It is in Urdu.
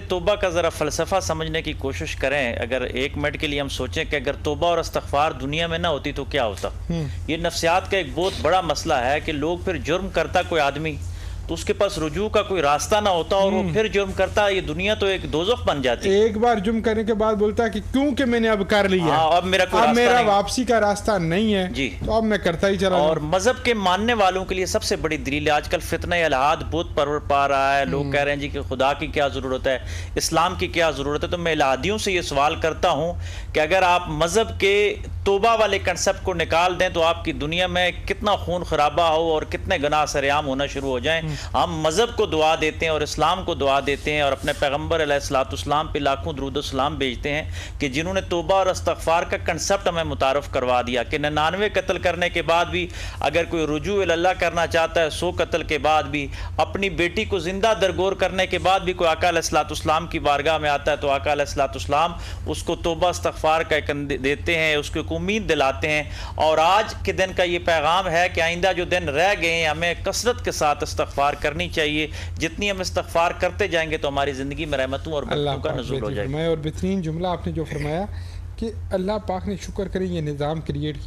توبہ کا ذرا فلسفہ سمجھنے کی کوشش کریں. اگر ایک منٹ کے لیے ہم سوچیں کہ اگر توبہ اور استغفار دنیا میں نہ ہوتی تو کیا ہوتا. یہ نفسیات کا ایک بہت بڑا مسئلہ ہے کہ لوگ پھر جرم کرتا کوئی آدمی تو اس کے پاس رجوع کا کوئی راستہ نہ ہوتا اور وہ پھر جرم کرتا. یہ دنیا تو ایک دوزخ بن جاتی. ایک بار جرم کرنے کے بعد بولتا ہے کہ کیونکہ میں نے اب کر لیا اب میرا واپسی کا راستہ نہیں ہے جی تو اب میں کرتا ہی چلا. اور مذہب کے ماننے والوں کے لیے سب سے بڑی دلیل ہے آج کل فتنہ الہاد بہت پرور پا رہا ہے. لوگ کہہ رہے ہیں جی کہ خدا کی کیا ضرورت ہے, اسلام کی کیا ضرورت ہے. تو میں الہادیوں سے یہ سوال کرتا ہوں کہ اگر آپ مذہب کے توبہ والے کنسپٹ کو نکال دیں تو آپ کی دنیا میں کتنا خون خرابہ ہو اور کتنے گناہ سرعام ہونا شروع ہو جائیں. ہم مذہب کو دعا دیتے ہیں اور اسلام کو دعا دیتے ہیں اور اپنے پیغمبر علیہ الصلوۃ والسلام پہ لاکھوں درود و سلام بھیجتے ہیں کہ جنہوں نے توبہ اور استغفار کا کنسپٹ ہمیں متعارف کروا دیا کہ 99 قتل کرنے کے بعد بھی اگر کوئی رجوع اللہ کرنا چاہتا ہے 100 قتل کے بعد بھی اپنی بیٹی کو زندہ درگور کرنے کے بعد بھی کوئی آقا علیہ الصلوۃ والسلام کی بارگاہ میں آتا ہے تو آقا علیہ الصلوۃ والسلام اس کو توبہ استغفار کا دیتے ہیں, اس کو امید دلاتے ہیں. اور آج کے دن کا یہ پیغام ہے کہ آئندہ جو دن رہ گئے ہیں ہمیں کثرت کے ساتھ استغفار کرنی چاہیے. جتنی ہم استغفار کرتے جائیں گے تو ہماری زندگی میں رحمتوں اور برکتوں کا نزول ہو جائے گا. اور بہترین جملہ آپ نے جو فرمایا کہ اللہ پاک نے شکر کریں یہ نظام کریٹ